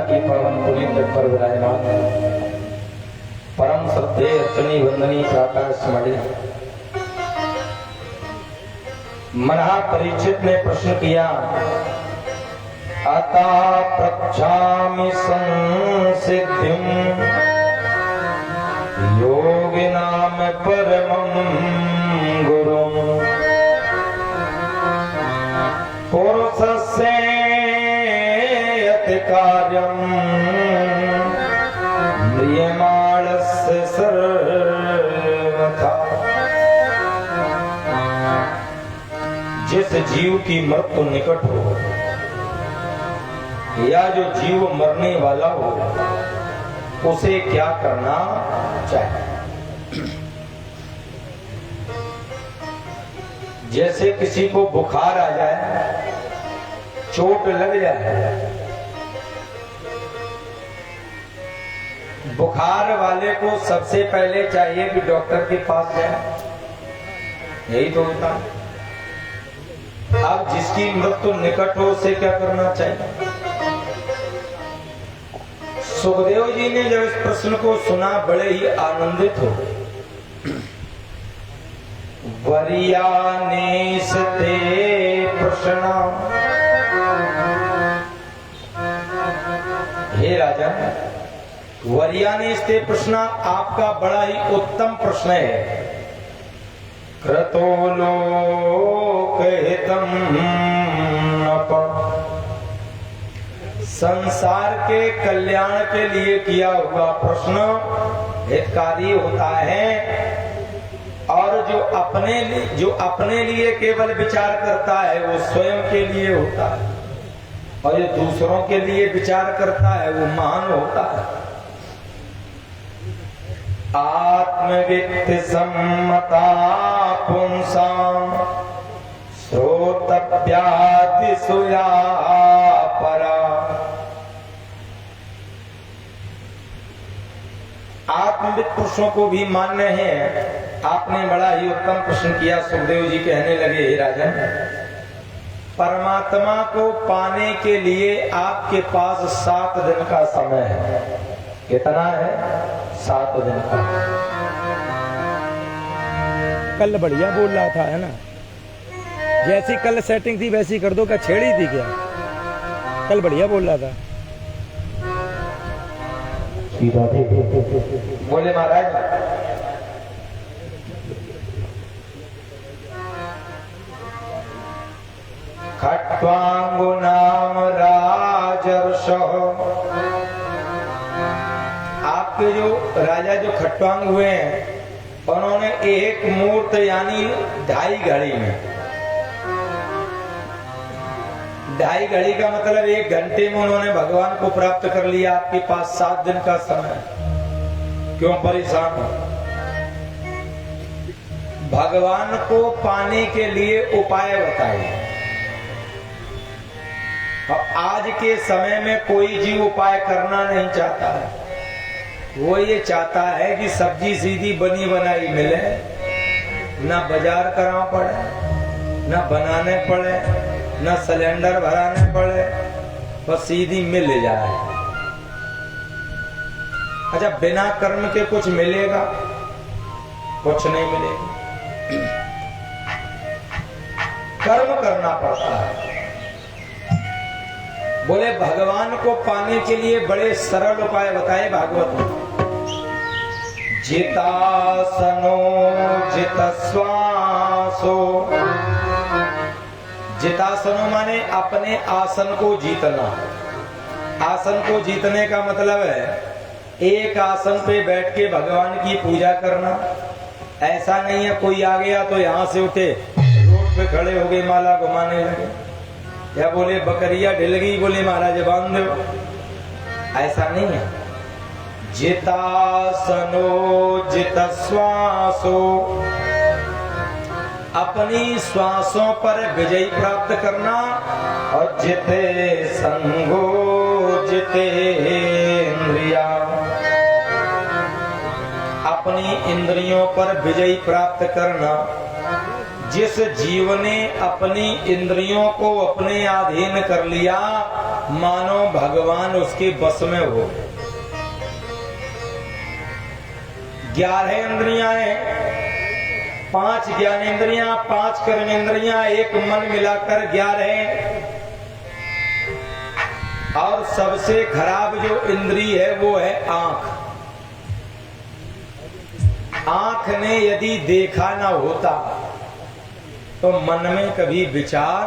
की पावन पुरी तट पर विराजमान परम श्रद्धेय अर्चनी वंदनी प्रकाश मणि महा परीक्षित ने प्रश्न किया, अता प्रच्छामि संसिद्धिं योगिनाम परमं गुरुं पुरुषस्य यत् कार्यं म्रियमाणस्य सर्वथा। जिस जीव की मृत्यु निकट हो या जो जीव मरने वाला हो उसे क्या करना चाहिए। जैसे किसी को बुखार आ जाए, चोट लग जाए, बुखार वाले को सबसे पहले चाहिए कि डॉक्टर के पास जाए, यही तो होता है। अब जिसकी मृत्यु निकट हो उसे क्या करना चाहिए। सुखदेव जी ने जब इस प्रश्न को सुना बड़े ही आनंदित हो गए। वरियानेस्ते प्रश्न, हे राजा, वरियानेस्ते प्रश्न आपका बड़ा ही उत्तम प्रश्न है। क्रतो लोकहितम् संसार के कल्याण के लिए किया हुआ प्रश्न हितकारी होता है, और जो अपने लिए केवल विचार करता है वो स्वयं के लिए होता है, और जो दूसरों के लिए विचार करता है वो महान होता है। आत्मवित्त सम्मता पुंसां श्रोतव्याति सुया परा। आत्मवित्त पुरुषों को भी मान्य है। आपने बड़ा ही उत्तम प्रश्न किया। सुखदेव जी कहने लगे, हे राजन, परमात्मा को पाने के लिए आपके पास 7 दिन का समय है। कितना है? 7 दिन का। कल बढ़िया बोल रहा था, है ना? जैसी कल सेटिंग थी वैसी कर दो। क्या छेड़ी थी क्या? कल बढ़िया बोल रहा था। बोले महाराज, खट्वांगो नाम राजर्षः। आपके जो राजा जो खट्वांग हुए हैं उन्होंने एक मूर्त यानी 2.5 घड़ी में, 2.5 घड़ी का मतलब 1 घंटे में उन्होंने भगवान को प्राप्त कर लिया। आपके पास 7 दिन का समय, क्यों परेशान हो? भगवान को पाने के लिए उपाय बताइए। आज के समय में कोई जीव उपाय करना नहीं चाहता है। वो ये चाहता है कि सब्जी सीधी बनी बनाई मिले, ना बाजार करना पड़े, ना बनाने पड़े, ना सिलेंडर भराने पड़े, बस सीधी मिल जाए। अच्छा, बिना कर्म के कुछ मिलेगा? कुछ नहीं मिलेगा। कर्म करना पड़ता है। बोले भगवान को पाने के लिए बड़े सरल उपाय बताए भागवत में। जितासनो जितश्वासो। जितासनो माने अपने आसन को जीतना। आसन को जीतने का मतलब है एक आसन पे बैठ के भगवान की पूजा करना। ऐसा नहीं है कोई आ गया तो यहाँ से उठे, रोड पे खड़े हो गए, माला घुमाने लगे, या बोले बकरिया ढिल गई, बोले महाराज बांध दो। ऐसा नहीं है। जितासनो जितश्वासो, अपनी श्वासों पर विजय प्राप्त करना। और जिते संगो जिते इंद्रिया, अपनी इंद्रियों पर विजय प्राप्त करना। जिस जीव ने अपनी इंद्रियों को अपने अधीन कर लिया, मानो भगवान उसके बस में हो। 11 इंद्रियां हैं, 5 ज्ञानेंद्रियां, 5 कर्मेंद्रियां, एक मन मिलाकर 11 हैं। और सबसे खराब जो इंद्रिय है वो है आंख। आंख ने यदि देखा ना होता तो मन में कभी विचार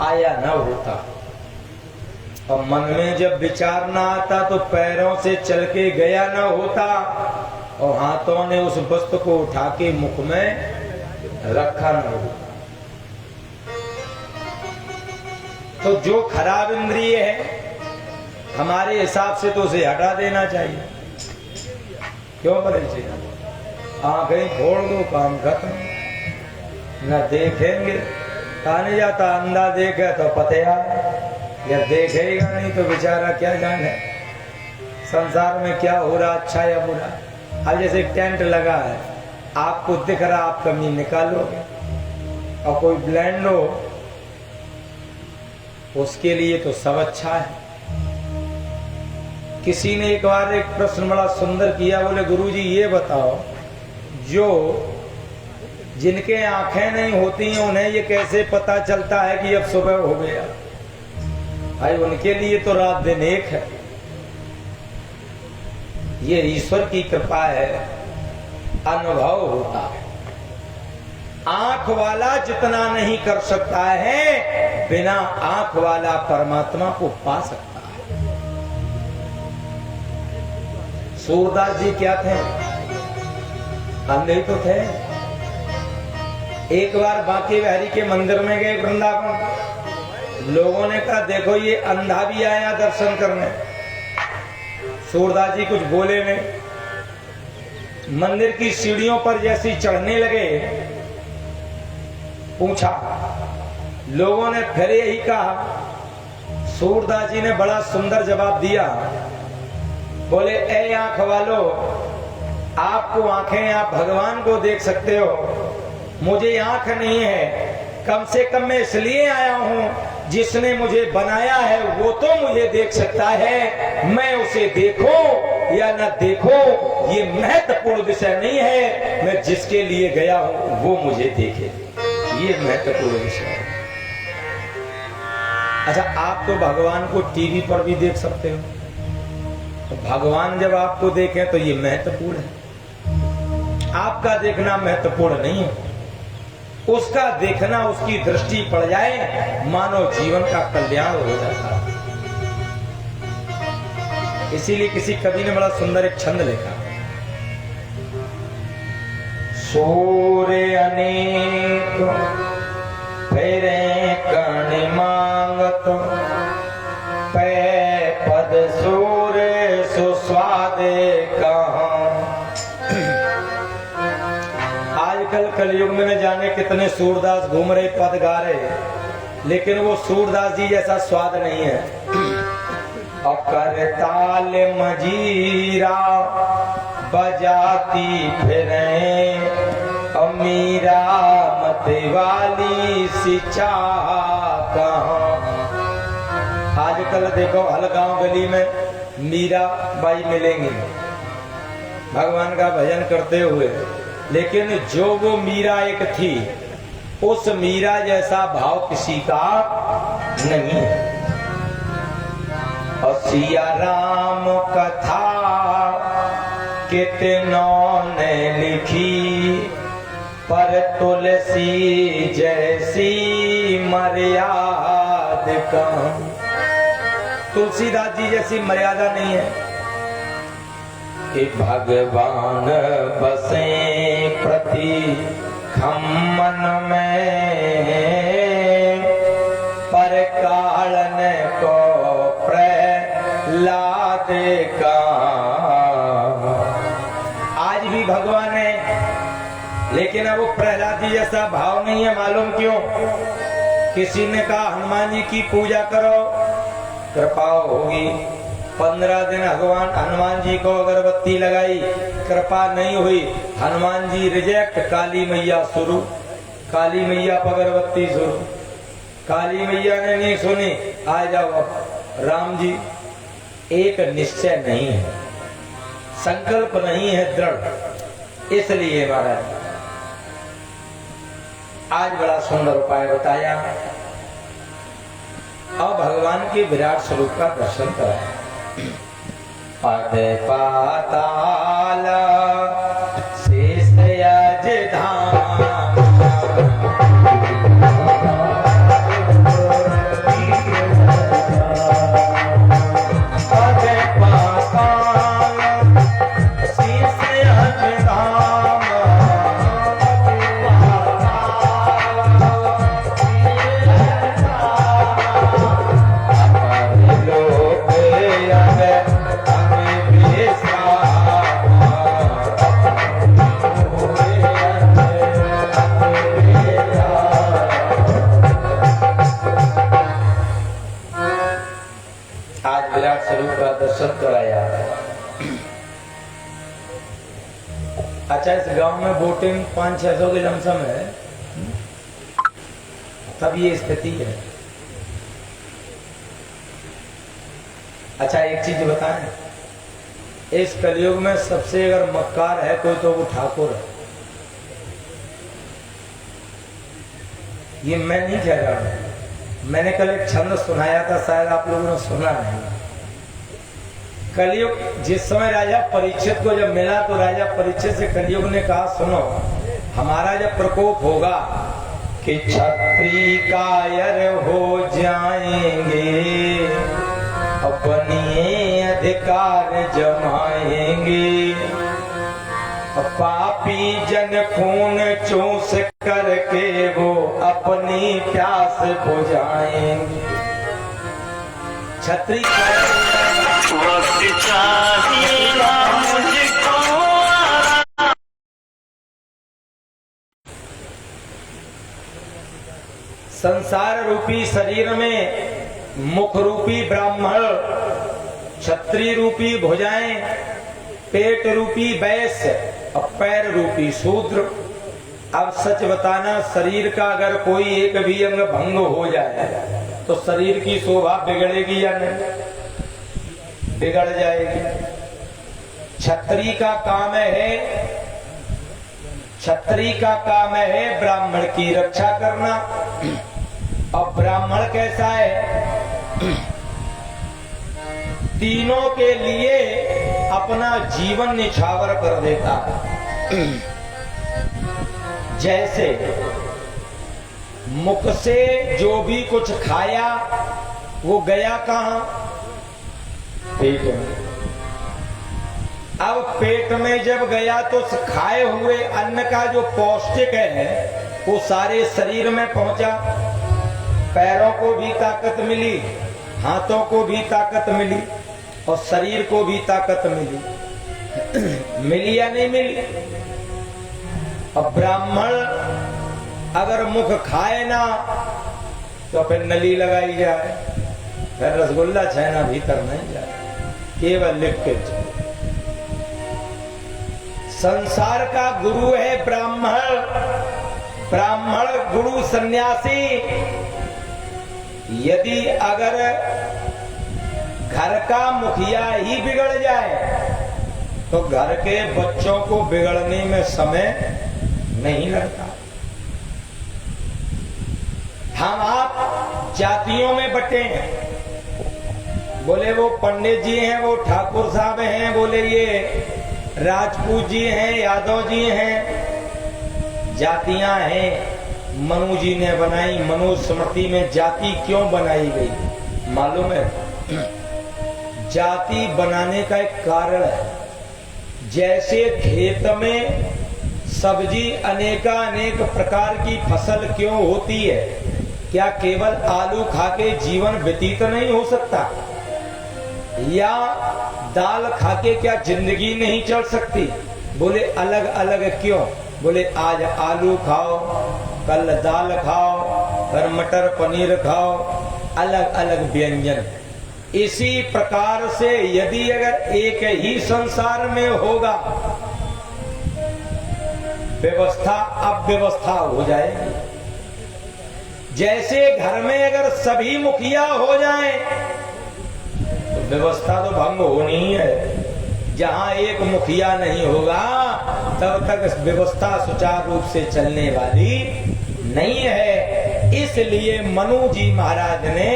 आया ना होता, और मन में जब विचार ना आता तो पैरों से चल के गया ना होता, और हाथों ने उस वस्तु को उठा के मुख में रखा ना होता। तो जो खराब इंद्रिय है हमारे हिसाब से तो उसे हटा देना चाहिए। क्यों बदल, आंखें फोड़ दो, काम खत्म। न देखेंगे कहा नहीं जाता, अंधा देखे तो पतिया, या देखेगा नहीं तो बेचारा क्या जाने संसार में क्या हो रहा, अच्छा या बुरा। अब जैसे टेंट लगा है, आपको दिख रहा, आप कमी निकालोगे, और कोई ब्लेंड हो उसके लिए तो सब अच्छा है। किसी ने एक बार एक प्रश्न बड़ा सुंदर किया, बोले गुरुजी ये बताओ, जो जिनके आंखें नहीं होती हैं उन्हें ये कैसे पता चलता है कि अब सुबह हो गया? भाई उनके लिए तो रात दिन एक है। ये ईश्वर की कृपा है, अनुभव होता है। आंख वाला जितना नहीं कर सकता है, बिना आंख वाला परमात्मा को पा सकता है। सूरदास जी क्या थे? अंधे तो थे। एक बार बांके बिहारी के मंदिर में गए वृंदावन, लोगों ने कहा देखो ये अंधा भी आया दर्शन करने। सूरदास जी कुछ बोले नहीं। मंदिर की सीढ़ियों पर जैसी चढ़ने लगे, पूछा, लोगों ने फिर यही कहा। सूरदास जी ने बड़ा सुंदर जवाब दिया, बोले ए आंख वालों, आपको आंखें, आप भगवान को देख सकते हो, मुझे आंख नहीं है। कम से कम मैं इसलिए आया हूं, जिसने मुझे बनाया है वो तो मुझे देख सकता है, मैं उसे देखो या न देखो ये महत्वपूर्ण विषय नहीं है, मैं जिसके लिए गया हूं वो मुझे देखे, ये महत्वपूर्ण विषय है। अच्छा, आप तो भगवान को टीवी पर भी देख सकते हो, तो भगवान जब आपको देखें तो ये महत्वपूर्ण है। आपका देखना महत्वपूर्ण नहीं है, उसका देखना, उसकी दृष्टि पड़ जाए, मानव जीवन का कल्याण हो जाता है। इसीलिए किसी कवि ने बड़ा सुंदर एक छंद लिखा, सूर्य अनेक फेरे कण मांगत, पै पद सूर्य सुस्वादे कहाँ। आजकल कलयुग में न जाने कितने सूरदास घूम रहे, पद गा रहे, लेकिन वो सूरदास जी जैसा स्वाद नहीं है। करताल मजीरा बजाती फिरे, अमीरा मत वाली सिचा कहाँ। आजकल देखो हर गांव गली में मीरा बाई मिलेंगी भगवान का भजन करते हुए, लेकिन जो वो मीरा एक थी, उस मीरा जैसा भाव किसी का नहीं है। और सिया राम कथा कितनों ने लिखी, पर तुलसी जैसी मर्याद कहाँ। तुलसीदास जी जैसी मर्यादा नहीं है कि भगवान बसे प्रति खम्मन में, पर कालन को प्रहलाद का। आज भी भगवान है, लेकिन अब वो प्रहलाद जी जैसा भाव नहीं है। मालूम क्यों? किसी ने कहा हनुमान जी की पूजा करो, कृपा होगी। 15 दिन भगवान हनुमान जी को अगरबत्ती लगाई, कृपा नहीं हुई, हनुमान जी रिजेक्ट, काली मैया शुरू। काली मैया पगरबत्ती सुनो। काली मैया ने नहीं सुनी, आ जाओ अब राम जी। एक निश्चय नहीं है, संकल्प नहीं है दृढ़, इसलिए महाराज आज बड़ा सुंदर उपाय बताया और भगवान के विराट स्वरूप का दर्शन कराया। पद पाताल शेष यज धाम, पद पाताल शेष यज धाम, आज विराट स्वरूप का दर्शन कराया। अच्छा, इस गांव में बोटिंग 500-600 की लमसम है, तब ये स्थिति है। अच्छा, एक चीज बताएं, इस कलयुग में सबसे अगर मक्कार है कोई तो वो ठाकुर है। ये मैं नहीं कह रहा हूं, मैंने कल एक छंद सुनाया था, शायद आप लोगों ने सुना नहीं। कलयुग जिस समय राजा परीक्षित को जब मिला तो राजा परीक्षित से कलयुग ने कहा, सुनो हमारा जब प्रकोप होगा कि क्षत्रिय कायर हो जाएंगे, अपने अधिकार जमाएंगे, पापी जन खून चूस करके वो अपनी प्यास बुझाएंगे। क्षत्रिय वक्त चाहिए मुझको, संसार रूपी शरीर में मुख रूपी ब्राह्मण, क्षत्रिय रूपी भुजाएं, पेट रूपी वैश्य और पैर रूपी शूद्र। अब सच बताना, शरीर का अगर कोई एक भी अंग भंग हो जाए तो शरीर की शोभा बिगड़ेगी या नहीं? बिगड़ जाएगी। क्षत्रिय का काम है, क्षत्रिय का काम है ब्राह्मण की रक्षा करना। और ब्राह्मण कैसा है? तीनों के लिए अपना जीवन निछावर कर देता है। जैसे मुख से जो भी कुछ खाया वो गया कहां? पेट में। अब पेट में जब गया तो खाए हुए अन्न का जो पौष्टिक है वो सारे शरीर में पहुंचा। पैरों को भी ताकत मिली, हाथों को भी ताकत मिली और शरीर को भी ताकत मिली। मिली या नहीं मिली? अब ब्राह्मण अगर मुख खाए ना तो फिर नली लगाई जाए, फिर रसगुल्ला छेना भीतर नहीं जाए, केवल लिक्विड। संसार का गुरु है ब्राह्मण, ब्राह्मण गुरु सन्यासी। यदि अगर घर का मुखिया ही बिगड़ जाए तो घर के बच्चों को बिगड़ने में समय नहीं लगता। हम आप जातियों में बटे हैं, बोले वो पंडित जी हैं, वो ठाकुर साहब हैं, बोले ये राजपूत जी हैं, यादव जी हैं। जातियां हैं मनु जी ने बनाई। मनुस्मृति में जाति क्यों बनाई गई मालूम है? जाति बनाने का एक कारण है। जैसे खेत में सब्जी अनेक प्रकार की फसल क्यों होती है? क्या केवल आलू खा के जीवन व्यतीत नहीं हो सकता? या दाल खा के क्या जिंदगी नहीं चल सकती? बोले अलग अलग क्यों? बोले आज आलू खाओ, कल दाल खाओ, फिर मटर पनीर खाओ, अलग अलग व्यंजन। इसी प्रकार से यदि अगर एक ही संसार में होगा, व्यवस्था अव्यवस्था हो जाएगी। जैसे घर में अगर सभी मुखिया हो जाएं तो व्यवस्था तो भंग होनी ही है। जहां एक मुखिया नहीं होगा तब तक व्यवस्था सुचारू रूप से चलने वाली नहीं है। इसलिए मनु जी महाराज ने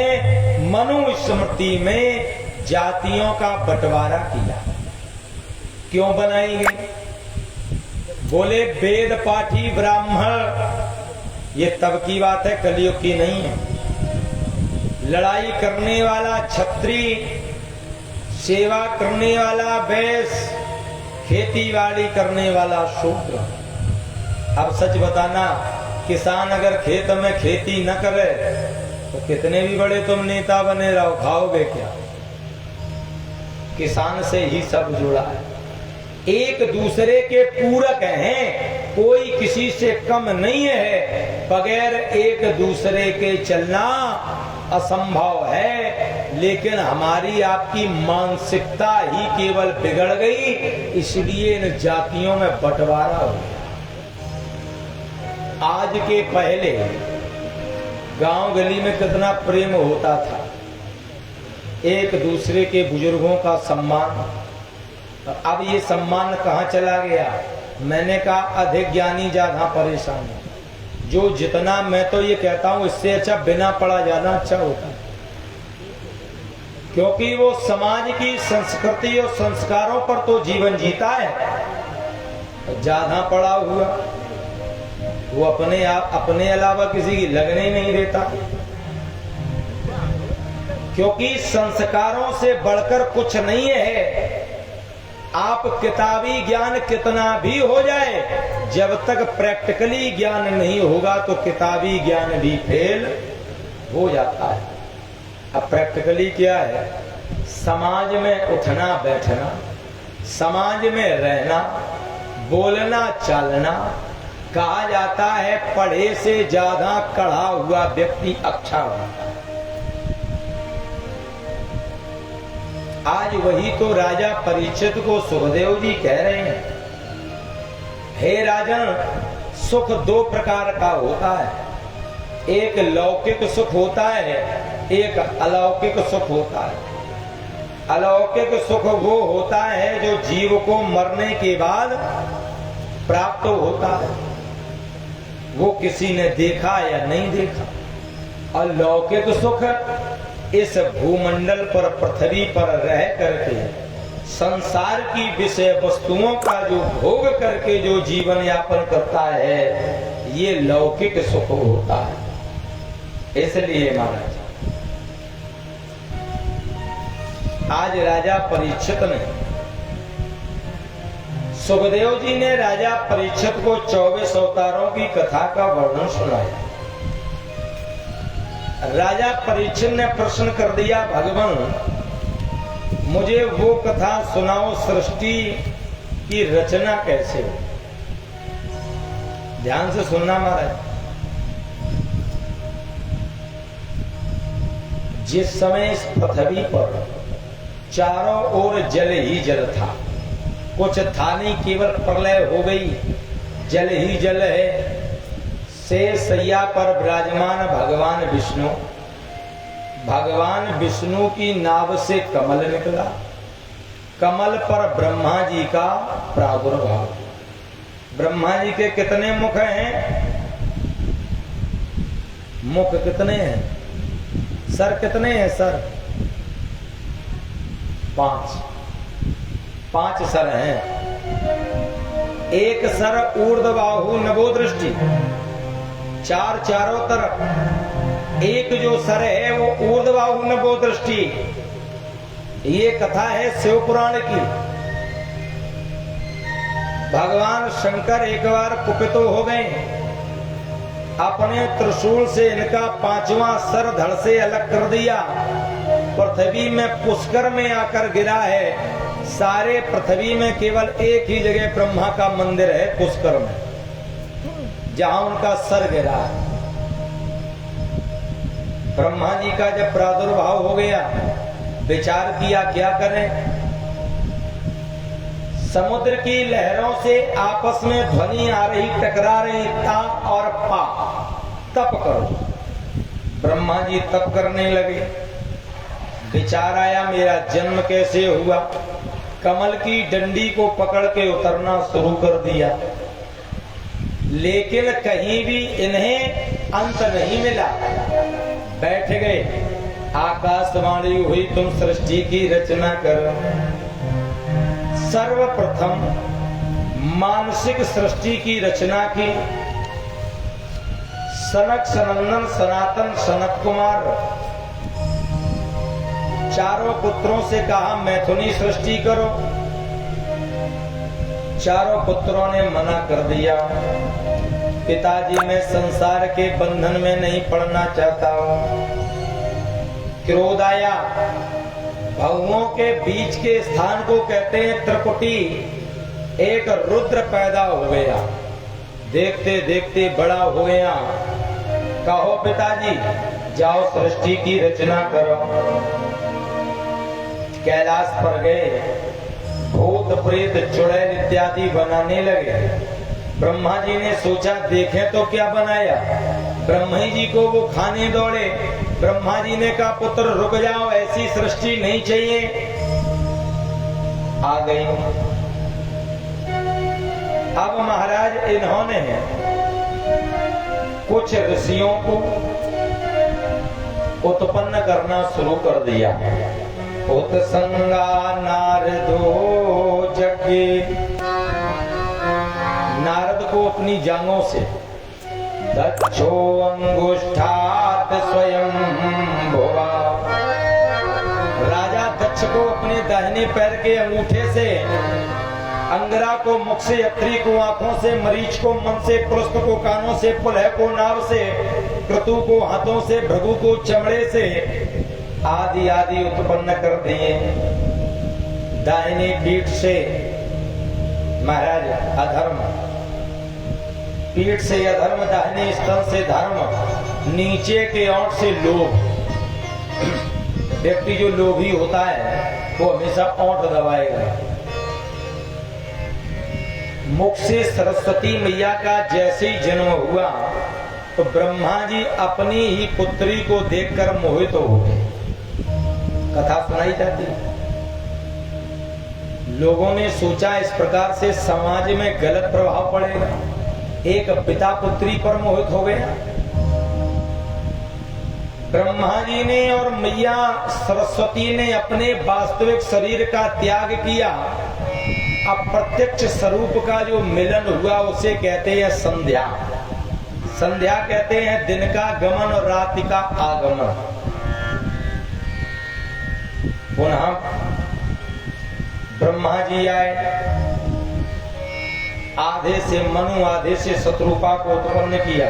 मनुस्मृति में जातियों का बंटवारा किया। क्यों बनाई गई? बोले वेद पाठी ब्राह्मण, ये तब की बात है, कलयुग की नहीं है। लड़ाई करने वाला क्षत्रिय, सेवा करने वाला वैश्य, खेतीबाड़ी करने वाला शूद्र। अब सच बताना, किसान अगर खेत में खेती न करे तो कितने भी बड़े तुम नेता बने रहो, खाओगे क्या? किसान से ही सब जुड़ा है, एक दूसरे के पूरक हैं, कोई किसी से कम नहीं है। बगैर एक दूसरे के चलना असंभव है। लेकिन हमारी आपकी मानसिकता ही केवल बिगड़ गई, इसलिए इन जातियों में बंटवारा हो गया। आज के पहले गांव गली में कितना प्रेम होता था, एक दूसरे के बुजुर्गों का सम्मान। अब ये सम्मान कहाँ चला गया? मैंने कहा अधिक ज्ञानी ज्यादा परेशान है। जो जितना, मैं तो ये कहता हूं इससे अच्छा बिना पढ़ा जाना अच्छा होता है, क्योंकि वो समाज की संस्कृति और संस्कारों पर तो जीवन जीता है। ज्यादा पढ़ा हुआ वो अपने आप अपने अलावा किसी की लगने ही नहीं देता, क्योंकि संस्कारों से बढ़कर कुछ नहीं है। आप किताबी ज्ञान कितना भी हो जाए, जब तक प्रैक्टिकली ज्ञान नहीं होगा तो किताबी ज्ञान भी फेल हो जाता है। अब प्रैक्टिकली क्या है? समाज में उठना बैठना, समाज में रहना, बोलना चालना। कहा जाता है पढ़े से ज्यादा कढ़ा हुआ व्यक्ति अच्छा होता है। आज वही तो राजा परीक्षित को सुखदेव जी कह रहे हैं, हे राजन, सुख दो प्रकार का होता है। एक लौकिक सुख होता है, एक अलौकिक सुख होता है। अलौकिक सुख वो होता है जो जीव को मरने के बाद प्राप्त होता है, वो किसी ने देखा या नहीं देखा। और लौकिक सुख इस भूमंडल पर, पृथ्वी पर रह करके संसार की विषय वस्तुओं का जो भोग करके जो जीवन यापन करता है, ये लौकिक सुख होता है। इसलिए महाराज आज राजा परीक्षित ने, सुखदेव जी ने राजा परीक्षित को 24 अवतारों की कथा का वर्णन सुनाया। राजा परीक्षित ने प्रश्न कर दिया, भगवान मुझे वो कथा सुनाओ, सृष्टि की रचना कैसे हो। ध्यान से सुनना महाराज। जिस समय इस पृथ्वी पर चारों ओर जल ही जल था, कुछ था नहीं, केवल प्रलय हो गई, जल ही जल है। शेष सैया पर विराजमान भगवान विष्णु, भगवान विष्णु की नाभ से कमल निकला, कमल पर ब्रह्मा जी का प्रादुर्भाव। ब्रह्मा जी के कितने मुख हैं? मुख कितने हैं? सर कितने हैं? सर 5 सर हैं। एक सर ऊर्ध्वबाहु नभो दृष्टि, चारों तरफ। एक जो सर है वो ऊर्ध्वबाहु नभो दृष्टि। ये कथा है शिव पुराण की। भगवान शंकर एक बार कुपित हो गए, अपने त्रिशूल से इनका 5वां सर धड़ से अलग कर दिया। पृथ्वी में पुष्कर में आकर गिरा है। सारे पृथ्वी में केवल एक ही जगह ब्रह्मा का मंदिर है, पुष्कर में, जहां उनका सर गिरा है। ब्रह्मा जी का जब प्रादुर्भाव हो गया, विचार किया क्या करें। समुद्र की लहरों से आपस में ध्वनि आ रही, टकरा रही, ता और पा, तप करो। ब्रह्मा जी तप करने लगे। विचार आया मेरा जन्म कैसे हुआ। कमल की डंडी को पकड़ के उतरना शुरू कर दिया, लेकिन कहीं भी इन्हें अंत नहीं मिला। बैठ गए। आकाशवाणी हुई तुम सृष्टि की रचना करो। सर्वप्रथम मानसिक सृष्टि की रचना की। सनक सनंदन सनातन सनत कुमार चारों पुत्रों से कहा मैथुनी सृष्टि करो। चारों पुत्रों ने मना कर दिया। पिताजी मैं संसार के बंधन में नहीं पड़ना चाहता हूं। क्रोध आया। भवों के बीच के स्थान को कहते हैं त्रिपुटी। एक रुद्र पैदा हो गया। देखते देखते बड़ा हो गया। कहो पिताजी जाओ सृष्टि की रचना करो। कैलाश पर गए। भूत प्रेत चुड़ैल इत्यादि बनाने लगे। ब्रह्मा जी ने सोचा देखें तो क्या बनाया। ब्रह्मा जी को वो खाने दौड़े। ब्रह्मा जी ने कहा पुत्र रुक जाओ, ऐसी सृष्टि नहीं चाहिए। आ गई। अब महाराज इन्होंने कुछ ऋषियों को उत्पन्न करना शुरू कर दिया। उत्संगा नारदो जगे। नारद को अपनी जांघों से, दक्षो अंगुष्ठात स्वयं भुवा। राजा दक्ष को अपने दाहिने पैर के अंगूठे से, अंगरा को मुख से, अत्रि को आंखों से, मरीच को मन से, पुलस्त को कानों से, पुलह को नाभ से, क्रतु को हाथों से, भृगु को चमड़े से, आदि आदि उत्पन्न कर दिए। दाहिने पीठ से महाराज अधर्म, पीठ से अधर्म, दाहिने स्तन से धर्म, नीचे के ओंठ से लोभ। व्यक्ति जो लोभी होता है वो हमेशा ओंठ दबाएगा। मुख से सरस्वती मैया का जैसे ही जन्म हुआ तो ब्रह्मा जी अपनी ही पुत्री को देखकर मोहित हो गए। कथा सुनाई जाती। लोगों ने सोचा इस प्रकार से समाज में गलत प्रभाव पड़ेगा। एक पिता पुत्री पर मोहित हो गया। ब्रह्मा जी ने और मैया सरस्वती ने अपने वास्तविक शरीर का त्याग किया। अब प्रत्यक्ष स्वरूप का जो मिलन हुआ उसे कहते हैं संध्या। संध्या कहते हैं दिन का गमन और रात्रि का आगमन। पुनः ब्रह्मा जी आए। आधे से मनु आधे से शत्रुपा को उत्पन्न किया।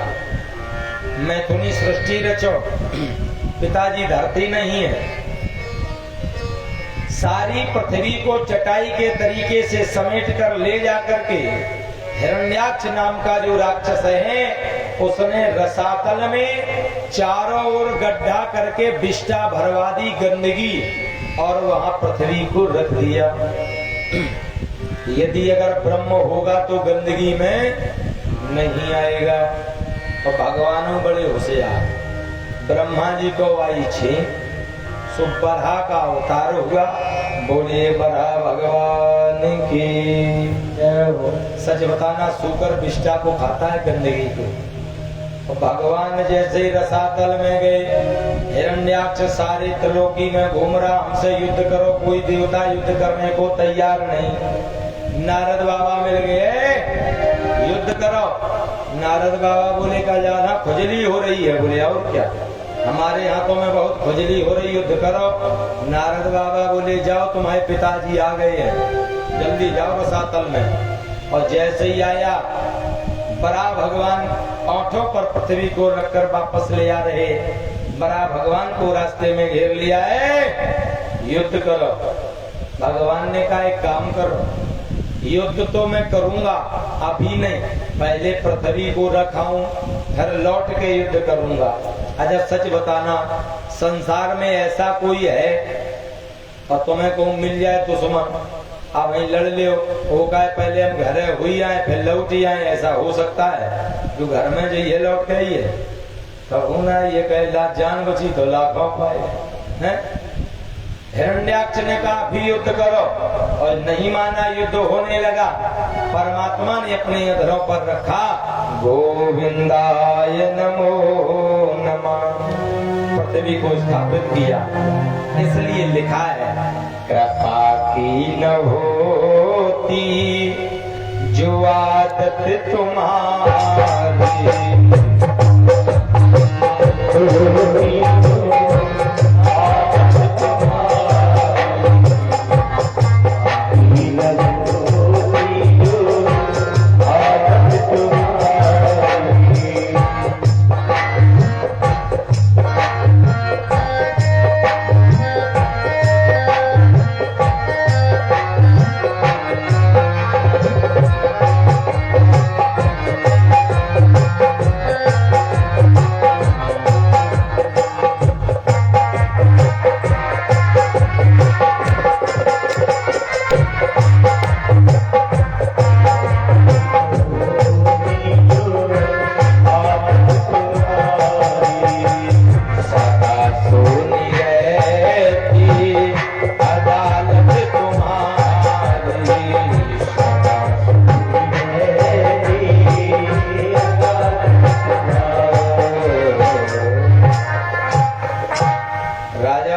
मैथुनी सृष्टि रचो। पिताजी धरती नहीं है। सारी पृथ्वी को चटाई के तरीके से समेट कर ले जाकर के हिरण्याक्ष नाम का जो राक्षस है उसने रसातल में चारों ओर गड्ढा करके बिष्टा भरवा दी गंदगी और वहां पृथ्वी को रख दिया। यदि अगर ब्रह्म होगा तो गंदगी में नहीं आएगा। और भगवान बड़े होशियार। ब्रह्मा जी को आई छे सो बरहा का अवतार हुआ। बोले बरहा भगवान की जय हो। सच बताना सूकर बिष्टा को खाता है गंदगी को। और भगवान जैसे रसातल में गए। हिरण्याक्ष सारे त्रिलोकी में घूम रहा, हमसे युद्ध करो। कोई देवता युद्ध करने को तैयार नहीं। नारद बाबा मिल गए, युद्ध करो। नारद बाबा बोले का ज्यादा खुजली हो रही है। बोले और क्या, हमारे हाथों में बहुत खुजली हो रही, युद्ध करो। नारद बाबा बोले जाओ तुम्हारे पिताजी आ गए हैं, जल्दी जाओ रसातल में। और जैसे ही आया बड़ा भगवान ओंठों पर पृथ्वी को रखकर वापस ले आ रहे। बड़ा भगवान को रास्ते में घेर लिया है, युद्ध करो। भगवान ने कहा एक काम करो, युद्ध तो मैं करूंगा अभी नहीं, पहले पृथ्वी को रखाऊं फिर लौट के युद्ध करूंगा। अच्छा सच बताना, संसार में ऐसा कोई है और तुम्हें को मिल जाए दुश्मन अब वही लड़ ले हो का पहले हम घर हुई आए फिर लौट ही आए, ऐसा हो सकता है? जो घर में जाइए लौट के आइए कहूँ ना ये कहला जान बची तो लाखों पाए हैं। हिरण्याक्ष ने कहा भी युद्ध करो और नहीं माना, युद्ध होने लगा। परमात्मा ने अपने अधरों पर रखा गोविंदाय नमो नमः, पृथ्वी को स्थापित किया। इसलिए लिखा है कृपा की न होती जो आदत तुम्हारी,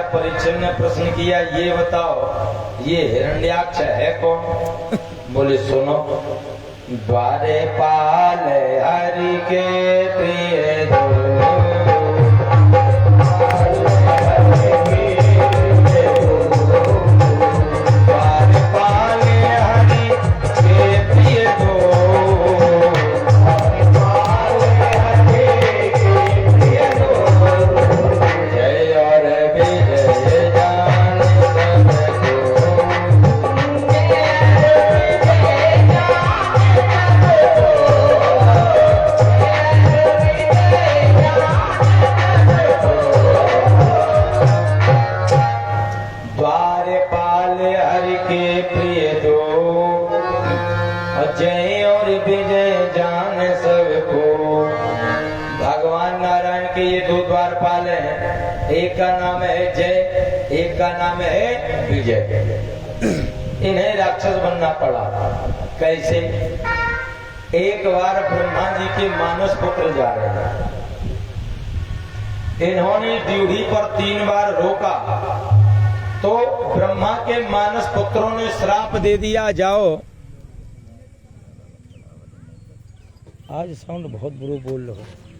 परीक्षण ने प्रश्न किया ये बताओ ये हिरण्याक्ष है कौन? बोले सुनो, द्वारे पाल हरि के प्रिय जय और विजय जान सबको। भगवान नारायण के ये दो द्वारपाल हैं, एक का नाम है जय, एक का नाम है विजय। इन्हें राक्षस बनना पड़ा। कैसे? एक बार ब्रह्मा जी के मानस पुत्र जा रहे हैं, इन्होंने ड्यूढ़ी पर 3 बार रोका तो ब्रह्मा के मानस पुत्रों ने श्राप दे दिया, जाओ। आज साउंड बहुत बुरा बोल रहे हो।